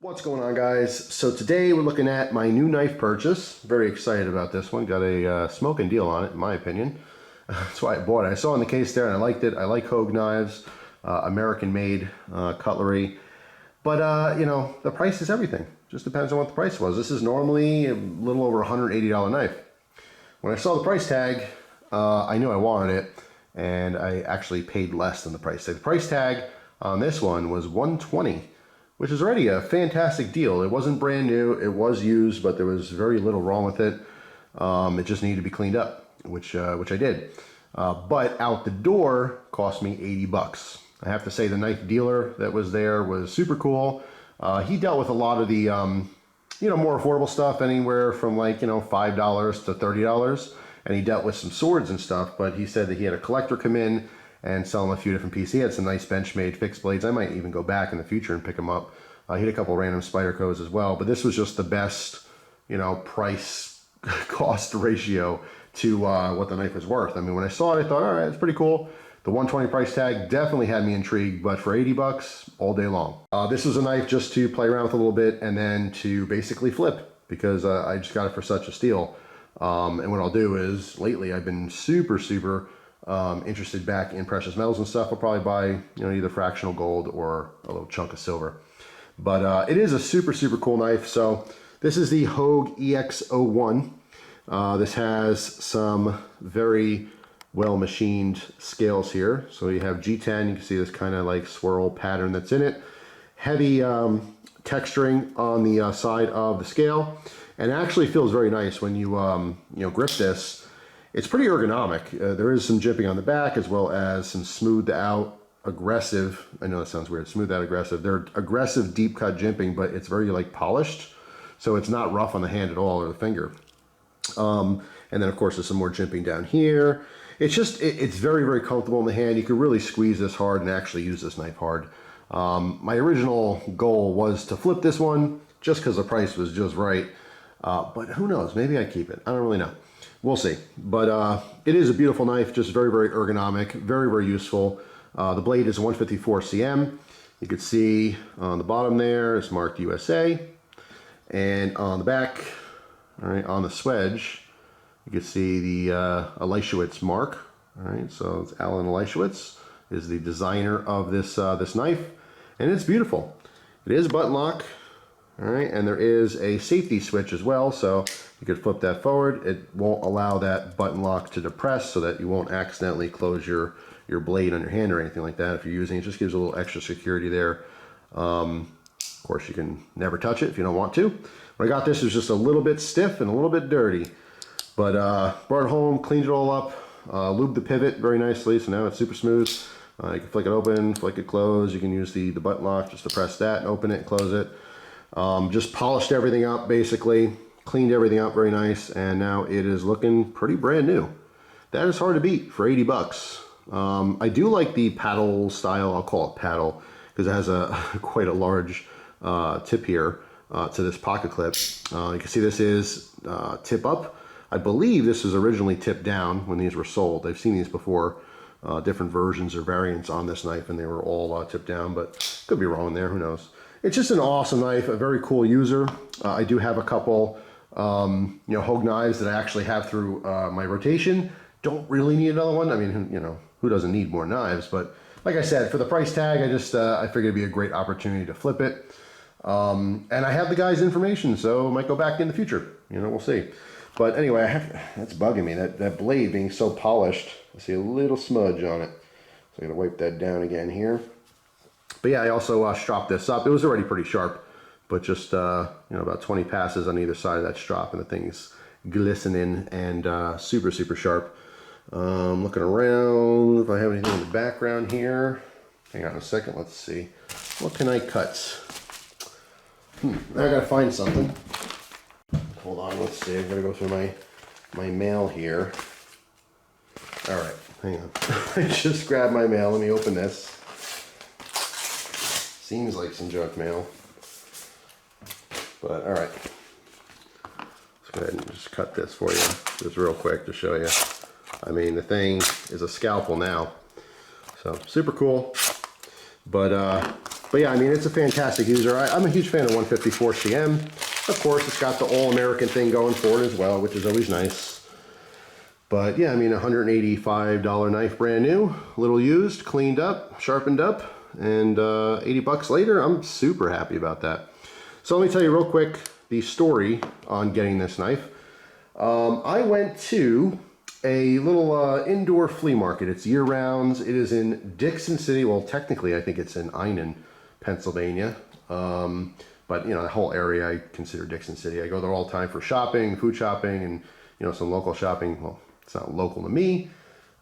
What's going on, guys? So today we're looking at my new knife purchase. Very excited about this one. Got a smoking deal on it, in my opinion. That's why I bought it. I saw it in the case there and I liked it. I like Hogue Knives, American-made cutlery. But, you know, the price is everything. Just depends on what the price was. This is normally a little over $180 knife. When I saw the price tag, I knew I wanted it, and I actually paid less than the price tag. The price tag on this one was $120, which is already a fantastic deal. It wasn't brand new, it was used, but there was very little wrong with it. It just needed to be cleaned up, which I did. But out the door cost me 80 bucks. I have to say the knife dealer that was there was super cool. He dealt with a lot of the, you know, more affordable stuff, anywhere from like, you know, $5 to $30. And he dealt with some swords and stuff, but he said that he had a collector come in and sell him a few different pieces. He had some nice Benchmade fixed blades. I might even go back in the future and pick them up. He had a couple random Spydercos as well, but this was just the best, you know, price cost ratio to what the knife was worth. I mean, when I saw it, I thought, all right, it's pretty cool. The 120 price tag definitely had me intrigued, but for 80 bucks, all day long. This was a knife just to play around with a little bit and then to basically flip, because I just got it for such a steal. And what I'll do is, lately I've been super interested back in precious metals and stuff. I'll probably buy, you know, either fractional gold or a little chunk of silver. But it is a super cool knife. So this is the Hogue EX-01. This has some very well machined scales here. So you have G10, you can see this kind of like swirl pattern that's in it. Heavy texturing on the side of the scale. And it actually feels very nice when you, you know, grip this. It's pretty ergonomic. There is some jimping on the back, as well as some smoothed out aggressive, I know that sounds weird, smoothed out aggressive. They're aggressive deep cut jimping, but it's very like polished. So it's not rough on the hand at all, or the finger. And then of course there's some more jimping down here. It's just, it's very comfortable in the hand. You can really squeeze this hard and actually use this knife hard. My original goal was to flip this one just because the price was just right. But who knows, maybe I keep it. I don't really know. We'll see. But it is a beautiful knife, just very ergonomic, very useful. The blade is 154 cm. You can see on the bottom there, it's marked USA. And on the back, all right, on the swedge, you can see the Elisewitz mark. All right, so it's Alan Elisewitz is the designer of this this knife, and it's beautiful. It is button lock. All right, and there is a safety switch as well, so you could flip that forward. It won't allow that button lock to depress, so that you won't accidentally close your blade on your hand or anything like that if you're using it. It just gives a little extra security there. Of course, you can never touch it if you don't want to. When I got this, it was just a little bit stiff and a little bit dirty. But brought it home, cleaned it all up, lubed the pivot very nicely, so now it's super smooth. You can flick it open, flick it closed. You can use the button lock just to press that and open it and close it. Just polished everything up, basically cleaned everything up very nice, and now it is looking pretty brand new. That is hard to beat for 80 bucks. I do like the paddle style. I'll call it paddle because it has a quite a large tip here to this pocket clip. You can see this is tip up. I believe this was originally tipped down when these were sold. I've seen these before, different versions or variants on this knife, and they were all tipped down, but could be wrong there, who knows. It's just an awesome knife, a very cool user. I do have a couple, you know, Hogue knives that I actually have through my rotation. Don't really need another one. I mean, you know, who doesn't need more knives? But like I said, for the price tag, I just I figured it'd be a great opportunity to flip it. And I have the guy's information, so I might go back in the future. You know, we'll see. But anyway, that's bugging me. That blade being so polished. I see a little smudge on it, so I'm gonna wipe that down again here. But yeah, I also stropped this up. It was already pretty sharp, but just you know, about 20 passes on either side of that strop, and the thing's glistening and super sharp. Looking around if I have anything in the background here. Hang on a second. Let's see. What can I cut? I gotta find something. Hold on. Let's see. I'm gonna go through my mail here. All right. Hang on. I just grabbed my mail. Let me open this. Seems like some junk mail, but all right. Let's go ahead and just cut this for you, just real quick to show you. I mean, the thing is a scalpel now, so super cool. But But yeah, I mean, it's a fantastic user. I'm a huge fan of 154 CM. Of course, it's got the all-American thing going for it as well, which is always nice. But yeah, I mean, $185 knife, brand new, a little used, cleaned up, sharpened up, and 80 bucks later, I'm super happy about that. So let me tell you real quick the story on getting this knife. I went to a little indoor flea market. It's year-round. It is in Dixon City. Well, technically, I think it's in Einan, Pennsylvania. But, you know, the whole area I consider Dixon City. I go there all the time for shopping, food shopping, and, you know, some local shopping. Well, it's not local to me.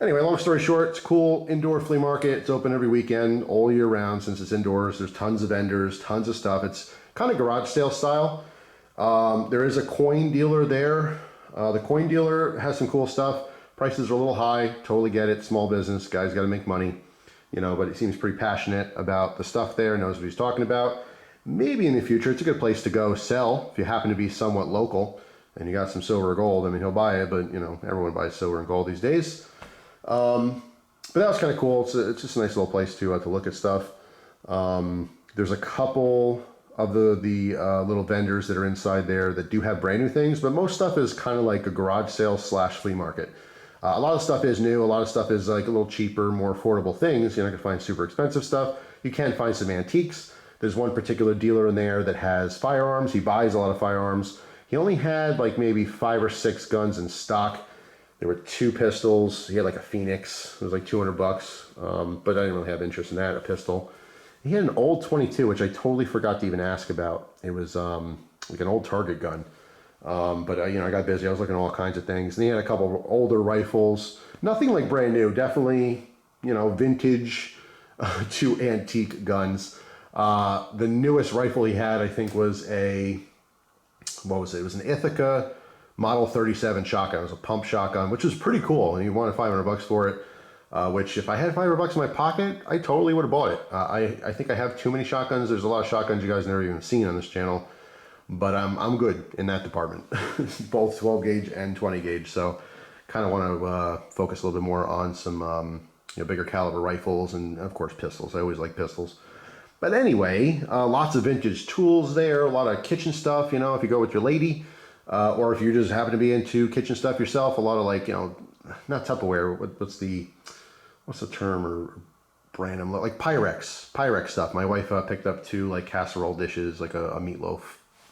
Anyway, long story short, it's a cool indoor flea market. It's open every weekend, all year round since it's indoors. There's tons of vendors, tons of stuff. It's kind of garage sale style. There is a coin dealer there. The coin dealer has some cool stuff. Prices are a little high. Totally get it. Small business. Guy's got to make money. You know, but he seems pretty passionate about the stuff there, knows what he's talking about. Maybe in the future, it's a good place to go sell if you happen to be somewhat local and you got some silver or gold. I mean, he'll buy it, but, you know, everyone buys silver and gold these days. But that was kind of cool. It's just a nice little place to look at stuff. There's a couple of the little vendors that are inside there that do have brand new things, but most stuff is kind of like a garage sale / flea market. A lot of stuff is new. A lot of stuff is like a little cheaper, more affordable things. You're not gonna find super expensive stuff. You can find some antiques. There's one particular dealer in there that has firearms. He buys a lot of firearms. He only had like maybe 5 or 6 guns in stock. There were 2 pistols. He had like a Phoenix. It was like 200 bucks. But I didn't really have interest in that, a pistol. He had an old 22, which I totally forgot to even ask about. It was like an old target gun. But you know, I got busy. I was looking at all kinds of things. And he had a couple of older rifles. Nothing like brand new. Definitely, you know, vintage to antique guns. The newest rifle he had, I think, was a, what was it? It was an Ithaca Model 37 shotgun. It was a pump shotgun, which was pretty cool. And he wanted 500 bucks for it. Which if I had 500 bucks in my pocket, I totally would have bought it. I think I have too many shotguns. There's a lot of shotguns you guys never even seen on this channel. But I'm good in that department, both 12 gauge and 20 gauge. So kind of want to focus a little bit more on some you know, bigger caliber rifles and of course pistols. I always like pistols. But anyway, lots of vintage tools there, a lot of kitchen stuff, you know, if you go with your lady, or if you just happen to be into kitchen stuff yourself, a lot of like, you know, not Tupperware, what's the term or brand? Like Pyrex stuff. My wife picked up 2 like casserole dishes, like a meatloaf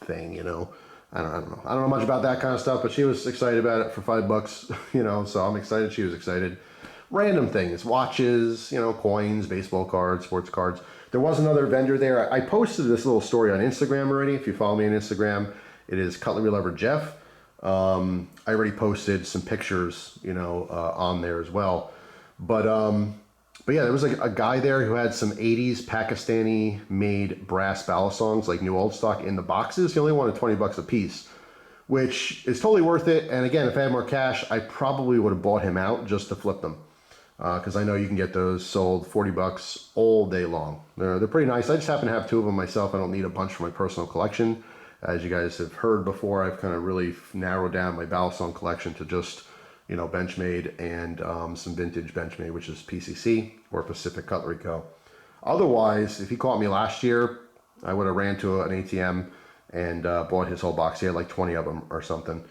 thing, you know. I don't know much about that kind of stuff, but she was excited about it for $5, you know, so I'm excited. She was excited. Random things, watches, you know, coins, baseball cards, sports cards. There was another vendor there. I posted this little story on Instagram already. If you follow me on Instagram, it is Cutlery Lover Jeff. I already posted some pictures, you know, on there as well. But yeah, there was like a guy there who had some 80s Pakistani made brass Balisongs, like new old stock in the boxes. He only wanted 20 bucks a piece, which is totally worth it. And again, if I had more cash, I probably would have bought him out just to flip them. Because I know you can get those sold 40 bucks all day long. They're pretty nice. I just happen to have 2 of them myself. I don't need a bunch for my personal collection. As you guys have heard before, I've kind of really narrowed down my Balisong collection to just, you know, Benchmade and some vintage Benchmade, which is PCC or Pacific Cutlery Co. Otherwise, if he caught me last year, I would have ran to an ATM and bought his whole box. He had like 20 of them or something.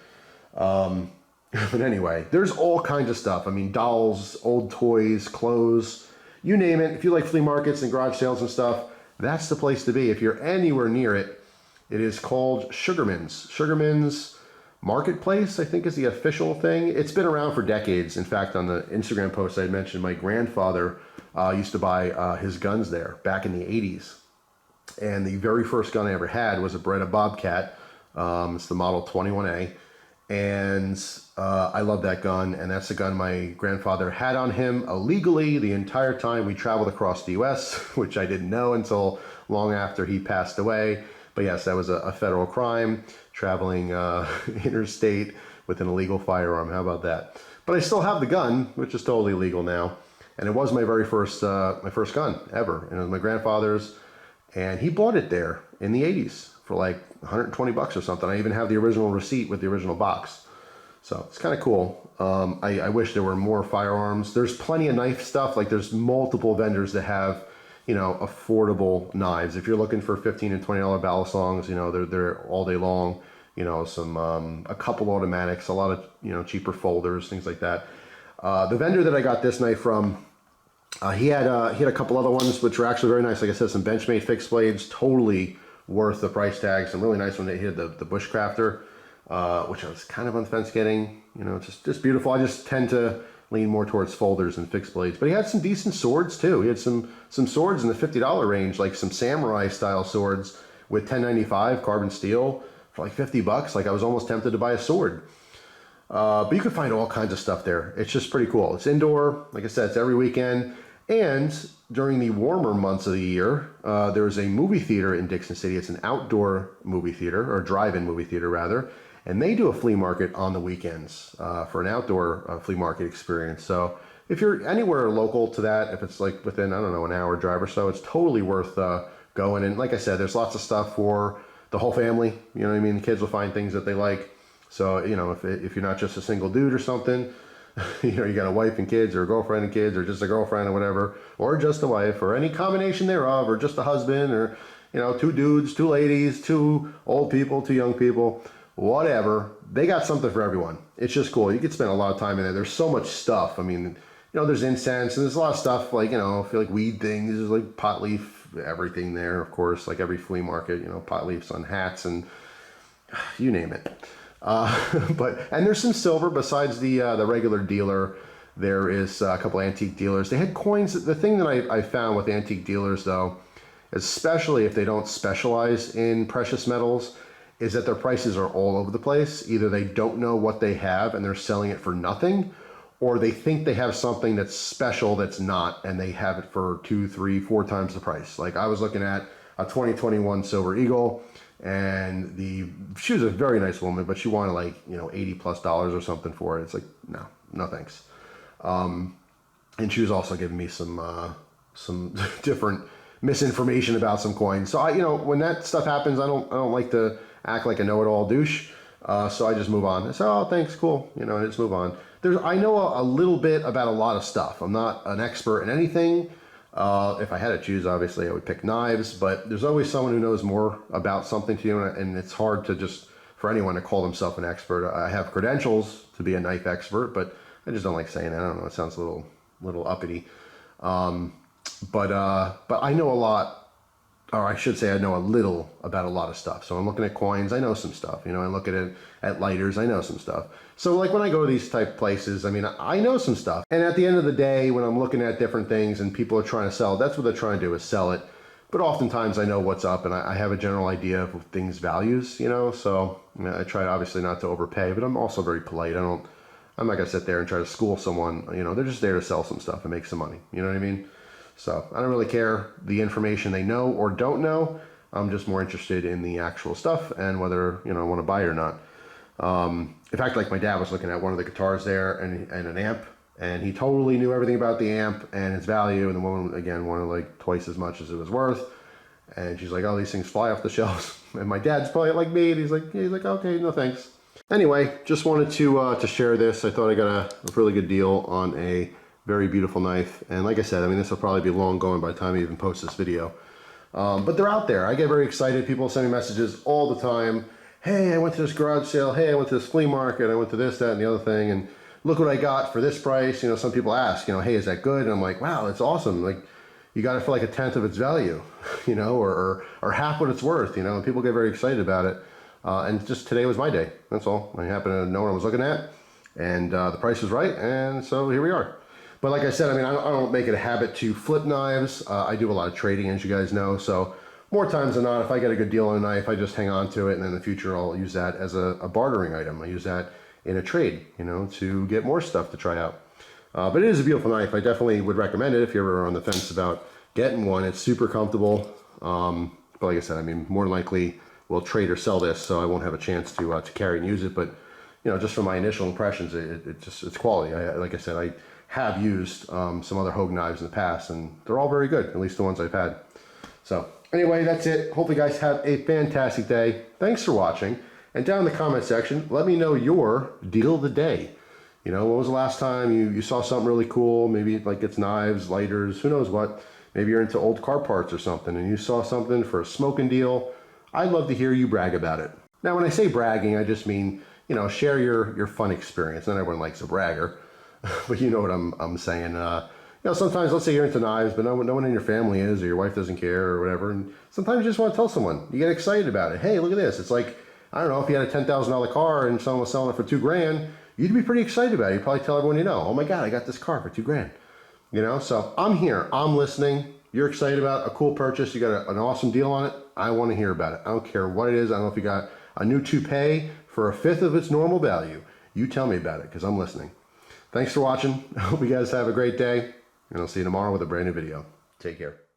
But anyway, there's all kinds of stuff. I mean, dolls, old toys, clothes, you name it. If you like flea markets and garage sales and stuff, that's the place to be. If you're anywhere near it, it is called Sugarman's. Sugarman's Marketplace, I think, is the official thing. It's been around for decades. In fact, on the Instagram post I mentioned, my grandfather used to buy his guns there back in the 80s. And the very first gun I ever had was a Beretta Bobcat. It's the model 21A. And I love that gun. And that's the gun my grandfather had on him illegally the entire time we traveled across the U.S., which I didn't know until long after he passed away. But yes, that was a federal crime, traveling interstate with an illegal firearm. How about that? But I still have the gun, which is totally legal now. And it was my very first gun ever. And it was my grandfather's. And he bought it there in the 80s for like 120 bucks or something. I even have the original receipt with the original box. So it's kind of cool. I wish there were more firearms. There's plenty of knife stuff. Like there's multiple vendors that have, you know, affordable knives. If you're looking for $15 and $20 Balisongs, you know, they're all day long. You know, some a couple automatics, a lot of, you know, cheaper folders, things like that. The vendor that I got this knife from, he had a couple other ones which were actually very nice. Like I said, some Benchmade fixed blades, totally worth the price tag. Some really nice one. He had the Bushcrafter, which I was kind of on the fence getting. You know, just beautiful. I just tend to lean more towards folders and fixed blades. But he had some decent swords too. He had some swords in the $50 range, like some samurai style swords with 1095 carbon steel for like $50. Like I was almost tempted to buy a sword. But you can find all kinds of stuff there. It's just pretty cool. It's indoor. Like I said, it's every weekend. And during the warmer months of the year, there's a movie theater in Dixon City. It's an outdoor movie theater, or drive-in movie theater rather. And they do a flea market on the weekends for an outdoor flea market experience. So if you're anywhere local to that, if it's like within, I don't know, an hour drive or so, it's totally worth going. And like I said, there's lots of stuff for the whole family. You know what I mean? The kids will find things that they like. So, you know, if you're not just a single dude or something, you know, you got a wife and kids or a girlfriend and kids or just a girlfriend or whatever, or just a wife or any combination thereof, or just a husband, or, you know, two dudes, two ladies, two old people, two young people, whatever. They got something for everyone. It's just cool. You could spend a lot of time in there. There's so much stuff. I mean, you know, there's incense and there's a lot of stuff like, you know, I feel like weed things. There's like pot leaf, everything there, of course, like every flea market, you know, pot leaves on hats and you name it. And there's some silver besides the regular dealer. There is a couple antique dealers. They had coins. The thing that I found with antique dealers though, especially if they don't specialize in precious metals, is that their prices are all over the place. Either they don't know what they have and they're selling it for nothing, or they think they have something that's special that's not, and they have it for 2, 3, 4 times the price. Like I was looking at a 2021 Silver Eagle, and she was a very nice woman, but she wanted like, you know, $80+ or something for it. It's like, no thanks. And she was also giving me some different misinformation about some coins. So you know, when that stuff happens, I don't like to act like a know-it-all douche. So I just move on. I say, oh, thanks, cool. You know, and just move on. I know a little bit about a lot of stuff. I'm not an expert in anything. If I had to choose, obviously I would pick knives, but there's always someone who knows more about something to you, and it's hard to just, for anyone to call themselves an expert. I have credentials to be a knife expert, but I just don't like saying that. I don't know, it sounds a little uppity. But I know a lot, or I should say I know a little about a lot of stuff. So I'm looking at coins, I know some stuff. You know, I look at it at lighters, I know some stuff. So like when I go to these type places, I mean, I know some stuff. And at the end of the day, when I'm looking at different things and people are trying to sell, that's what they're trying to do, is sell it. But oftentimes I know what's up and I have a general idea of things' values, you know. So I mean, I try obviously not to overpay, but I'm also very polite. I'm not gonna sit there and try to school someone. You know, they're just there to sell some stuff and make some money. You know what I mean? So I don't really care the information they know or don't know. I'm just more interested in the actual stuff and whether, you know, I want to buy it or not. In fact, like my dad was looking at one of the guitars there and an amp, and he totally knew everything about the amp and its value. And the woman, again, wanted like twice as much as it was worth. And she's like, oh, these things fly off the shelves. And my dad's probably like me, and he's like, okay, no thanks. Anyway, just wanted to share this. I thought I got a really good deal on a very beautiful knife. And like I said, I mean, this will probably be long going by the time I even post this video. But they're out there. I get very excited. People send me messages all the time. Hey, I went to this garage sale. Hey, I went to this flea market. I went to this, that, and the other thing. And look what I got for this price. You know, some people ask, you know, hey, is that good? And I'm like, wow, it's awesome. Like, you got it for like 1/10 of its value, you know, or half what it's worth, you know, and people get very excited about it. And just today was my day. That's all. I happen to know what I was looking at, and the price was right. And so here we are. But like I said, I mean, I don't make it a habit to flip knives. I do a lot of trading, as you guys know. So more times than not, if I get a good deal on a knife, I just hang on to it. And in the future, I'll use that as a bartering item. I use that in a trade, you know, to get more stuff to try out. But it is a beautiful knife. I definitely would recommend it if you're ever on the fence about getting one. It's super comfortable. But like I said, I mean, more than likely we'll trade or sell this, so I won't have a chance to carry and use it. But you know, just from my initial impressions, it's quality. Like I said, I have used some other Hogue knives in the past, and they're all very good, at least the ones I've had. So anyway, that's it. Hope you guys have a fantastic day. Thanks for watching. And down in the comment section, let me know your deal of the day. You know, when was the last time you saw something really cool? Maybe like it's knives, lighters, who knows what. Maybe you're into old car parts or something and you saw something for a smoking deal. I'd love to hear you brag about it. Now, when I say bragging, I just mean, you know, share your fun experience. Not everyone likes a bragger, but you know what I'm saying. You know, sometimes, let's say you're into knives, but no one in your family is, or your wife doesn't care or whatever. And sometimes you just want to tell someone. You get excited about it. Hey, look at this. It's like, I don't know, if you had a $10,000 car and someone was selling it for $2,000, you'd be pretty excited about it. You'd probably tell everyone you know, oh my God, I got this car for $2,000. You know, so I'm here. I'm listening. You're excited about a cool purchase. You got an awesome deal on it. I want to hear about it. I don't care what it is. I don't know if you got a new toupee for 1/5 of its normal value. You tell me about it because I'm listening. Thanks for watching. I hope you guys have a great day. And I'll see you tomorrow with a brand new video. Take care.